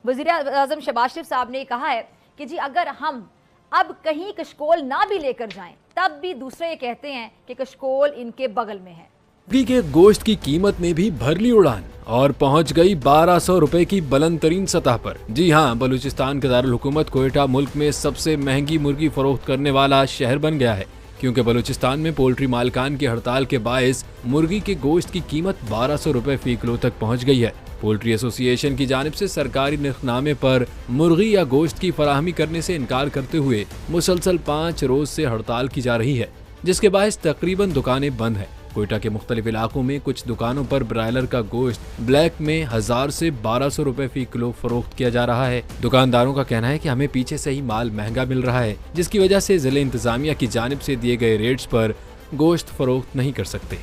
وزیر اعظم شہباز شریف صاحب نے کہا ہے کہ جی اگر ہم اب کہیں کشکول نہ بھی لے کر جائیں تب بھی دوسرے یہ کہتے ہیں کہ کشکول ان کے بغل میں ہے۔ مرغی کے گوشت کی قیمت نے بھی بھر لی اڑان اور پہنچ گئی 1200 روپے کی بلند ترین سطح پر۔ جی ہاں، بلوچستان کے دارالحکومت کوئٹہ ملک میں سب سے مہنگی مرغی فروخت کرنے والا شہر بن گیا ہے، کیونکہ بلوچستان میں پولٹری مالکان کی ہڑتال کے باعث مرغی کے گوشت کی قیمت 1200 روپے فی کلو تک پہنچ گئی ہے۔ پولٹری ایسوسی ایشن کی جانب سے سرکاری نرخ نامے پر مرغی یا گوشت کی فراہمی کرنے سے انکار کرتے ہوئے مسلسل 5 روز سے ہڑتال کی جا رہی ہے، جس کے باعث تقریباً دکانیں بند ہیں۔ کوئٹہ کے مختلف علاقوں میں کچھ دکانوں پر برائلر کا گوشت بلیک میں 1000 سے 1200 روپے فی کلو فروخت کیا جا رہا ہے۔ دکانداروں کا کہنا ہے کہ ہمیں پیچھے سے ہی مال مہنگا مل رہا ہے، جس کی وجہ سے ضلع انتظامیہ کی جانب سے دیے گئے ریٹس پر گوشت فروخت نہیں کر سکتے۔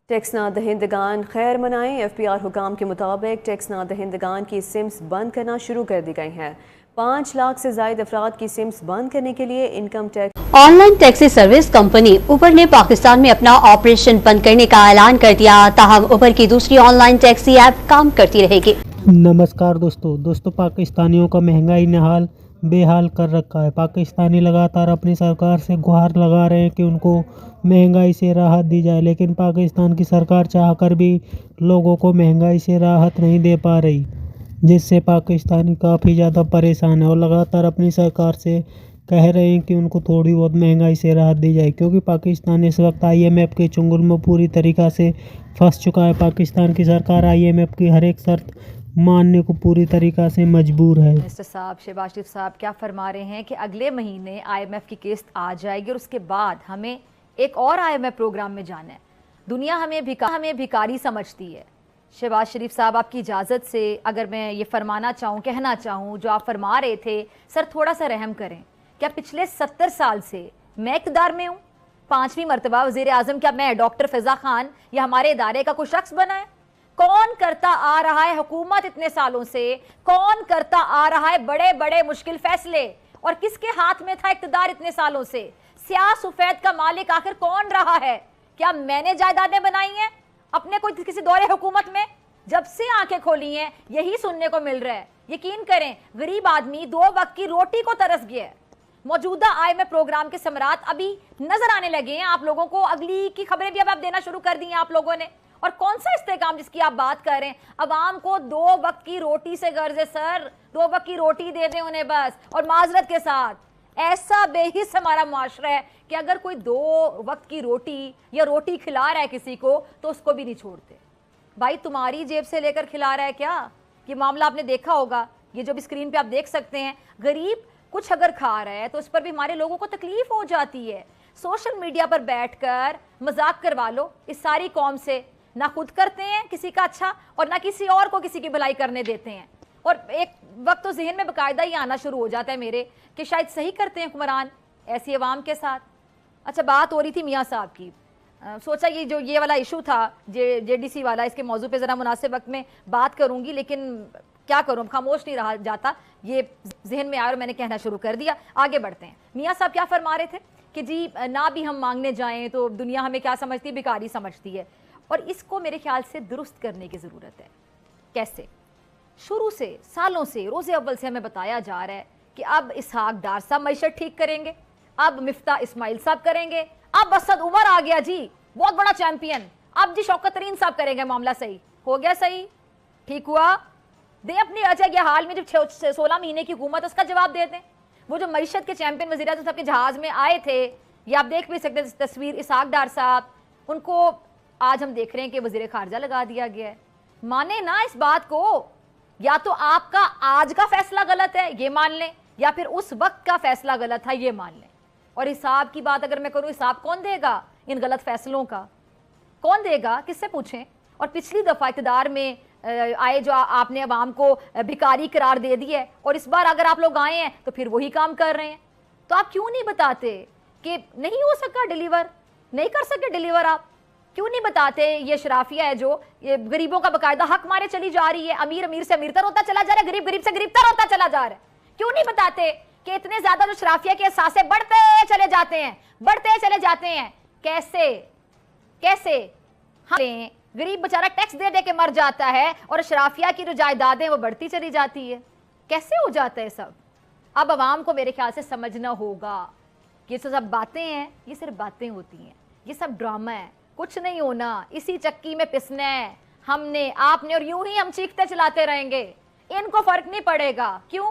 ٹیکس نہ دہندگان خیر منائیں۔ ایف پی آر حکام کے مطابق ٹیکس نہ دہندگان کی سمز بند کرنا شروع کر دی گئی ہیں۔ 5 لاکھ سے زائد افراد کی سمز بند کرنے کے لیے income tax online taxi service company Uber نے پاکستان میں اپنا آپریشن بند کرنے کا اعلان کر دیا، تاہم اوبر کی دوسری آن لائن ٹیکسی ایپ کام کرتی رہے گی۔ نمسکار دوستو، پاکستانیوں کا مہنگائی نے حال بے حال کر رکھا ہے۔ پاکستانی لگاتار اپنی سرکار سے گہار لگا رہے ہیں کہ ان کو مہنگائی سے راحت دی جائے، لیکن پاکستان کی سرکار چاہ کر بھی لوگوں کو مہنگائی سے راحت نہیں دے پا رہی، جس سے پاکستانی کافی زیادہ پریشان ہے اور لگاتار اپنی سرکار سے کہہ رہے ہیں کہ ان کو تھوڑی بہت مہنگائی سے راحت دی جائے، کیونکہ پاکستان اس وقت آئی ایم ایف کے چنگل میں پوری طریقہ سے پھنس چکا ہے۔ پاکستان کی سرکار آئی ایم ایف کی ہر ایک شرط ماننے کو پوری طریقہ سے مجبور ہے۔ منسٹر صاحب شہباز شریف صاحب کیا فرما رہے ہیں کہ اگلے مہینے آئی ایم ایف کی قسط آ جائے گی اور اس کے بعد ہمیں ایک اور آئی ایم ایف پروگرام میں جانا ہے۔ دنیا ہمیں بھکاری سمجھتی ہے۔ شہباز شریف صاحب، آپ کی اجازت سے اگر میں یہ فرمانا چاہوں، کہنا چاہوں، جو آپ فرما رہے تھے، سر تھوڑا سا رحم کریں۔ کیا پچھلے 70 سال سے میں اقتدار میں ہوں؟ 5ویں مرتبہ وزیر اعظم کیا میں ڈاکٹر فضا خان یا ہمارے ادارے کا کوئی شخص بنا ہے؟ کون کرتا آ رہا ہے حکومت اتنے سالوں سے؟ کون کرتا آ رہا ہے بڑے بڑے مشکل فیصلے؟ اور کس کے ہاتھ میں تھا اقتدار اتنے سالوں سے؟ سیاہ سفید کا مالک آخر کون رہا ہے؟ کیا میں نے جائیدادیں بنائی ہیں اپنے کوئی کسی دور حکومت میں؟ جب سے آنکھیں کھولی ہیں یہی سننے کو مل رہا ہے۔ یقین کریں، غریب آدمی 2 وقت کی روٹی کو ترس گیا ہے۔ موجودہ آئی ایم ایف پروگرام کے ثمرات ابھی نظر آنے لگے ہیں آپ لوگوں کو، اگلی کی خبریں بھی اب آپ دینا شروع کر دی ہیں آپ لوگوں نے۔ اور کون سا استحکام جس کی آپ بات کر رہے ہیں؟ عوام کو 2 وقت کی روٹی سے غرض ہے سر، 2 وقت کی روٹی دے دیں انہیں بس، اور معذرت کے ساتھ۔ ایسا بے حس ہمارا معاشرہ ہے کہ اگر کوئی 2 وقت کی روٹی یا روٹی کھلا رہا ہے کسی کو تو اس کو بھی نہیں چھوڑتے۔ بھائی تمہاری جیب سے لے کر کھلا رہا ہے کیا؟ یہ معاملہ آپ نے دیکھا ہوگا، یہ جو بھی اسکرین پہ آپ دیکھ سکتے ہیں، غریب کچھ اگر کھا رہا ہے تو اس پر بھی ہمارے لوگوں کو تکلیف ہو جاتی ہے۔ سوشل میڈیا پر بیٹھ کر مذاق کروا لو اس ساری قوم سے، نہ خود کرتے ہیں کسی کا اچھا اور نہ کسی اور کو کسی کی بھلائی کرنے دیتے ہیں۔ اور ایک وقت تو ذہن میں باقاعدہ یہ آنا شروع ہو جاتا ہے میرے کہ شاید صحیح کرتے ہیں حکمران ایسی عوام کے ساتھ۔ اچھا، بات ہو رہی تھی میاں صاحب کی، سوچا یہ والا ایشو تھا جے ڈی سی والا، اس کے موضوع پہ ذرا مناسب وقت میں بات کروں گی، لیکن کیا کروں، خاموش نہیں رہا جاتا، یہ ذہن میں آیا اور میں نے کہنا شروع کر دیا۔ آگے بڑھتے ہیں۔ میاں صاحب کیا فرما رہے تھے کہ جی نہ بھی ہم مانگنے جائیں تو دنیا ہمیں کیا سمجھتی ہے؟ بھکاری سمجھتی ہے، اور اس کو میرے خیال سے درست کرنے کی ضرورت ہے۔ کیسے؟ شروع سے سالوں سے روز اول سے ہمیں بتایا جا رہا ہے کہ اب اسحاق ڈار صاحب معیشت ٹھیک کریں گے، اب مفتاح اسماعیل صاحب کریں گے، اب اسد عمر آ گیا جی بہت بڑا چیمپئن، اب جی شوکت ترین صاحب کریں گے، معاملہ صحیح ہو گیا، صحیح ٹھیک ہوا، دیں اپنی اچھا یہ حال میں جو 16 مہینے کی حکومت اس کا جواب دے دیں۔ وہ جو معیشت کے چیمپئن وزیر اعظم صاحب کے جہاز میں آئے تھے، یہ آپ دیکھ بھی سکتے ہیں تصویر، اسحاق ڈار صاحب، ان کو آج ہم دیکھ رہے ہیں کہ وزیر خارجہ لگا دیا گیا ہے۔ مانے نا اس بات کو، یا تو آپ کا آج کا فیصلہ غلط ہے یہ مان لیں، یا پھر اس وقت کا فیصلہ غلط تھا یہ مان لیں۔ اور حساب کی بات اگر میں کروں، حساب کون دے گا ان غلط فیصلوں کا؟ کون دے گا؟ کس سے پوچھیں؟ اور پچھلی دفعہ اقتدار میں آئے جو آپ نے عوام کو بھکاری قرار دے دی ہے، اور اس بار اگر آپ لوگ آئے ہیں تو پھر وہی کام کر رہے ہیں، تو آپ کیوں نہیں بتاتے کہ نہیں ہو سکا ڈیلیور، نہیں کر سکے ڈیلیور؟ آپ کیوں نہیں بتاتے یہ شرافیہ ہے جو یہ غریبوں کا باقاعدہ حق مارے چلی جا رہی ہے، امیر امیر سے امیر تر ہوتا چلا جا رہا ہے، غریب غریب سے غریب تر ہوتا چلا جا رہا ہے؟ کیوں نہیں بتاتے کہ اتنے زیادہ جو شرافیہ کے احساسے بڑھتے چلے جاتے ہیں، بڑھتے چلے جاتے ہیں؟ کیسے गरीब बेचारा टैक्स दे दे के मर जाता है और अशराफिया की जो जायदादें वो बढ़ती चली जाती है। कैसे हो जाता है सब? अब अवाम को मेरे ख्याल से समझना होगा कि ये सब बातें हैं, ये सिर्फ बातें होती हैं, ये सब ड्रामा है, कुछ नहीं होना, इसी चक्की में पिसना है हमने आपने, और यूं ही हम चीखते चलाते रहेंगे, इनको फर्क नहीं पड़ेगा। क्यों?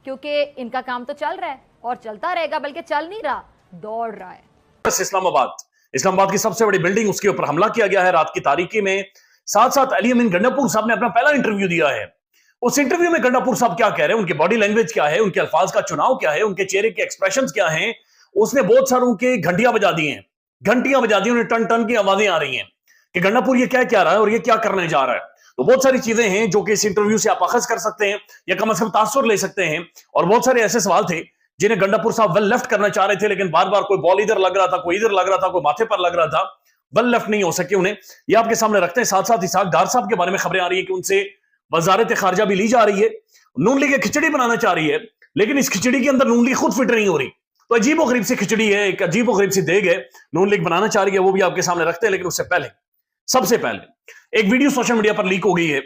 क्योंकि इनका काम तो चल रहा है और चलता रहेगा, बल्कि चल नहीं रहा, दौड़ रहा है। इस्लामाबाद की सबसे बड़ी बिल्डिंग, उसके ऊपर हमला किया गया है रात की तारीकी में। साथ साथ अली अमीन गंडापुर साहब ने अपना पहला इंटरव्यू दिया है। उस इंटरव्यू में गंडापुर साहब क्या कह रहे हैं, उनकी बॉडी लैंग्वेज क्या है, उनके अल्फाज का चुनाव क्या है, उनके चेहरे के एक्सप्रेशंस क्या हैं, उसने बहुत सारों के घंटियां बजा दी हैं, उन्हें टन टन की आवाजें आ रही हैं कि गंडापुर ये क्या रहा है और ये क्या करने जा रहा है। तो बहुत सारी चीजें हैं जो कि इस इंटरव्यू से आप अखज कर सकते हैं या कम से कम तासुर ले सकते हैं। और बहुत सारे ऐसे सवाल थे जिन्हें गंडापुर साहब वेल लेफ्ट करना चाह रहे थे, लेकिन बार बार कोई बॉल इधर लग रहा था, कोई इधर लग रहा था, कोई माथे पर लग रहा था, वेल लेफ्ट नहीं हो सके उन्हें। ये आपके सामने रखते हैं। साथ साथ इसहाक डार साहब के बारे में खबरें आ रही है कि उनसे वजारत खारजा भी ली जा रही है। नून लीग खिचड़ी बनाना चाह रही है, लेकिन इस खिचड़ी के अंदर नून लीग खुद फिट नहीं हो रही। तो अजीब गरीब सी खिचड़ी है, एक अजीब गरीब सी देग है, नून लीग बनाना चाह रही है, वो भी आपके सामने रखते हैं। लेकिन उससे पहले, सबसे पहले एक वीडियो सोशल मीडिया पर लीक हो गई है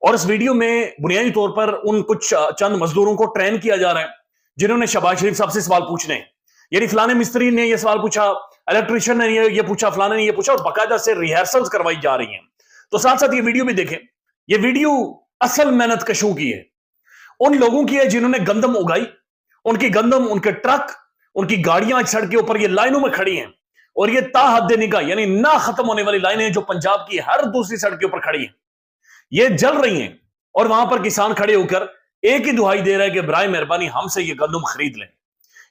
और इस वीडियो में बुनियादी तौर पर उन कुछ चंद मजदूरों को ट्रेन किया जा रहा है जिन्होंने शहबाज शरीफ साहब से सवाल पूछने हैं। यानी फलाने मिस्त्री ने ये सवाल पूछा, इलेक्ट्रिशियन ने ये पूछा, फलाने ने ये पूछा, और बाकायदा से रिहर्सल्स करवाई जा रही हैं। तो साथ साथ ये वीडियो भी देखें। ये वीडियो असल मेहनत कशों की है, उन लोगों की है जिन्होंने गंदम उगाई। उनकी गंदम, उनके ट्रक, उनकी गाड़ियां सड़क के ऊपर ये लाइनों में खड़ी हैं और ये ताहद निगाह यानी ना खत्म होने वाली लाइनें जो पंजाब की हर दूसरी सड़क के ऊपर खड़ी हैं, ये जल रही हैं। और वहां पर किसान खड़े होकर एक ही दुहाई दे रहा है कि बराए मेहरबानी हमसे ये गंदम खरीद लें।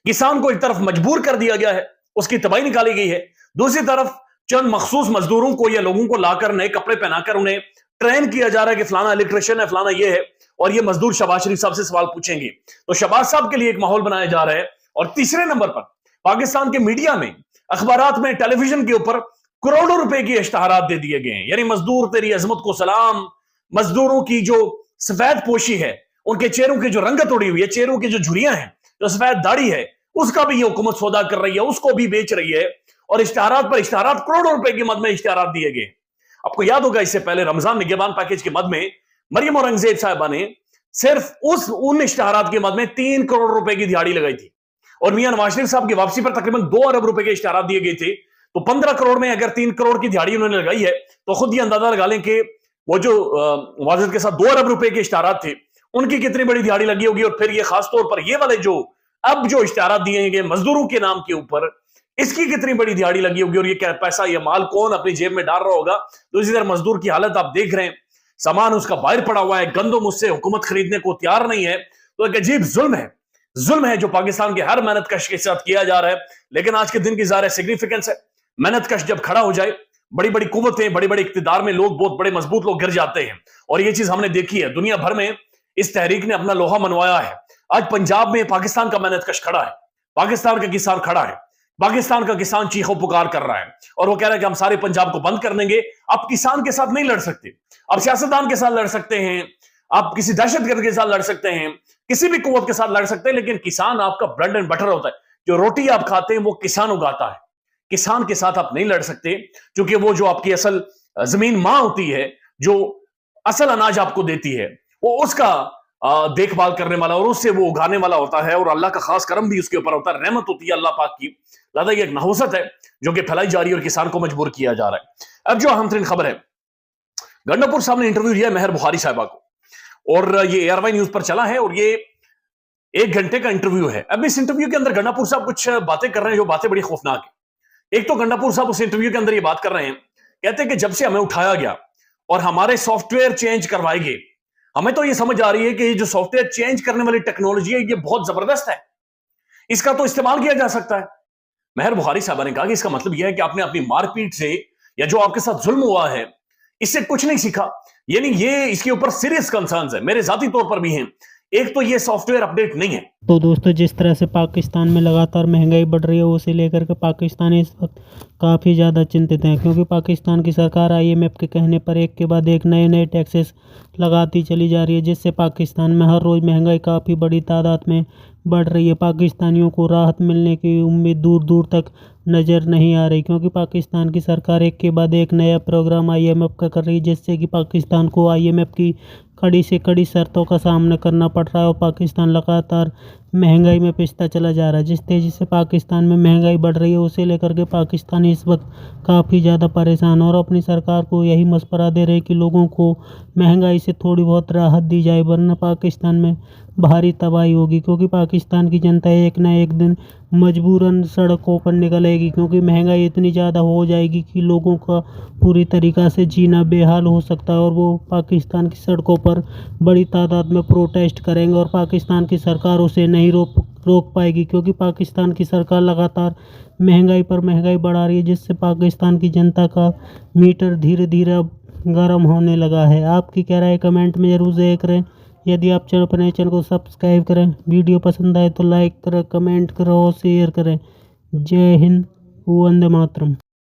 किसान को एक तरफ मजबूर कर दिया गया है, उसकी तबाही निकाली गई है, दूसरी तरफ चंद मखसूस मजदूरों को या लोगों को लाकर नए कपड़े पहनाकर उन्हें ट्रेन किया जा रहा है कि फलाना इलेक्ट्रिशियन है, फलाना ये है, और ये मजदूर शहबाज शरीफ साहब से सवाल पूछेंगे। तो शहबाज साहब के लिए एक माहौल बनाया जा रहा है। और तीसरे नंबर पर पाकिस्तान के मीडिया में, अखबारात में, टेलीविजन के ऊपर करोड़ों रुपए के इश्तहारात दे दिए गए हैं। यानी मजदूर तेरी अजमत को सलाम, मजदूरों की जो सफेद पोशी है, उनके चेहरों की जो रंगत उड़ी हुई है, चेहरों की जो झुर्रियां हैं, जो सफेद दाढ़ी है, उसका भी ये हुकूमत सौदा कर रही है, उसको भी बेच रही है। और इश्तहारात पर इश्तहारात, करोड़ों रुपए की मद में इश्तहारात दिए गए। आपको याद होगा इससे पहले रमजान निगहबान पैकेज की मद में मरियम औरंगजेब साहिबा ने सिर्फ उन इश्तहारात की मद में 3 करोड़ रुपए की दिहाड़ी लगाई थी। और मियां नवाज शरीफ साहब की वापसी पर तकरीबन 2 अरब रुपए के इश्तहारात दिए गए थे। तो 15 करोड़ में अगर 3 करोड़ की दिहाड़ी उन्होंने लगाई है, तो खुद ये अंदाजा लगा लें कि वो जो वाजिद के साथ 2 अरब रुपए के इश्तहारात थे, उनकी कितनी बड़ी दिहाड़ी लगी होगी। और फिर ये खास तौर पर ये वाले जो अब जो इश्तहारात दिए गए मजदूरों के नाम के ऊपर, इसकी कितनी बड़ी दिहाड़ी लगी होगी और ये क्या पैसा, ये माल कौन अपनी जेब में डाल रहा होगा। तो इसी तरह मजदूर की हालत आप देख रहे हैं, सामान उसका बाहर पड़ा हुआ है, गंदम उससे हुकूमत खरीदने को तैयार नहीं है। तो एक अजीब जुल्म है जो पाकिस्तान के हर मेहनत कश के साथ किया जा रहा है। लेकिन आज के दिन की ज़ाहिर सिग्निफिकेंस है, मेहनत कश जब खड़ा हो जाए, बड़ी बड़ी कुव्वतें, बड़ी बड़ी इक्तिदार में लोग, बहुत बड़े मजबूत लोग गिर जाते हैं। और ये चीज हमने देखी है, दुनिया भर में इस तहरीक ने अपना लोहा मनवाया है। आज पंजाब में पाकिस्तान का मेहनत कश खड़ा है, पाकिस्तान का किसान खड़ा है, पाकिस्तान का किसान चीखो पुकार कर रहा है और वो कह रहा है कि हम सारे पंजाब को बंद कर देंगे। आप किसान के साथ नहीं लड़ सकते, आप सियासतदान के साथ लड़ सकते हैं, आप किसी दहशतगर्द के साथ लड़ सकते हैं, किसी भी कुव्वत के साथ लड़ सकते हैं, लेकिन किसान आपका ब्रेड एंड बटर होता है। जो रोटी आप खाते हैं वो किसान उगाता है, किसान के साथ आप नहीं लड़ सकते, क्योंकि वो जो आपकी असल जमीन मां होती है, जो असल अनाज आपको देती है, वो उसका देखभाल करने वाला और उससे वो उगाने वाला होता है। और अल्लाह का खास करम भी उसके ऊपर होता है, रहमत होती है अल्लाह पाक की। दादा ये एक नहुसत है जो कि फैलाई जा रही है और किसान को मजबूर किया जा रहा है। अब जो अहम तरीन खबर है, गंडापुर साहब ने इंटरव्यू दिया महर बुखारी साहिबा को, और ये एयरवाई न्यूज पर चला है और ये 1 घंटे का इंटरव्यू है। अब इस इंटरव्यू के अंदर गंडापुर साहब कुछ बातें कर रहे हैं जो बातें बड़ी खौफनाक है। एक तो गंडापुर साहब उस इंटरव्यू के अंदर ये बात कर रहे हैं, कहते हैं कि जब से हमें उठाया गया और हमारे सॉफ्टवेयर चेंज करवाए गए, हमें तो ये समझ आ रही है कि ये जो सॉफ्टवेयर चेंज करने वाली टेक्नोलॉजी है ये बहुत जबरदस्त है, इसका तो इस्तेमाल किया जा सकता है। महर बुखारी साहबा ने कहा कि इसका मतलब यह है कि आपने अपनी मारपीट से या जो आपके साथ जुल्म हुआ है इससे कुछ नहीं सीखा। यानी ये इसके ऊपर सीरियस कंसर्न्स है, मेरे जाती तौर पर भी हैं। एक तो ये सॉफ्टवेयर अपडेट नहीं है। तो दोस्तों, जिस तरह से पाकिस्तान में लगातार महंगाई बढ़ रही है उसे लेकर के पाकिस्तानी इस वक्त काफ़ी ज़्यादा चिंतित हैं, क्योंकि पाकिस्तान की सरकार IMF के कहने पर एक के बाद एक नए नए टैक्सेस लगाती चली जा रही है, जिससे पाकिस्तान में हर रोज़ महंगाई काफ़ी बड़ी तादाद में बढ़ रही है। पाकिस्तानियों को राहत मिलने की उम्मीद दूर दूर तक नज़र नहीं आ रही, क्योंकि पाकिस्तान की सरकार एक के बाद एक नया प्रोग्राम IMF का कर रही है, जिससे कि पाकिस्तान को IMF की कड़ी से कड़ी शर्तों का सामना करना पड़ रहा है और पाकिस्तान लगातार महंगाई में पिसता चला जा रहा है। जिस तेज़ी से पाकिस्तान में महंगाई बढ़ रही है उसे लेकर के पाकिस्तानी इस वक्त काफ़ी ज़्यादा परेशान और अपनी सरकार को यही मशवरा दे रहे कि लोगों को महंगाई से थोड़ी बहुत राहत दी जाए, वरना पाकिस्तान में भारी तबाही होगी, क्योंकि पाकिस्तान की जनता एक ना एक दिन मजबूरन सड़कों पर निकलेगी, क्योंकि महंगाई इतनी ज़्यादा हो जाएगी कि लोगों का पूरी तरीक़ा से जीना बेहाल हो सकता है और वो पाकिस्तान की सड़कों पर बड़ी तादाद में प्रोटेस्ट करेंगे और पाकिस्तान की सरकार उसे नहीं रोक पाएगी, क्योंकि पाकिस्तान की सरकार लगातार महंगाई पर महंगाई बढ़ा रही है, जिससे पाकिस्तान की जनता का मीटर धीरे धीरे अब गर्म होने लगा है। आपकी क्या राय कमेंट में ज़रूर ज़िक्र करें। यदि आप चैनल को सब्सक्राइब करें, वीडियो पसंद आए तो लाइक करें, कमेंट करें और शेयर करें। जय हिंद, वंदे मातरम।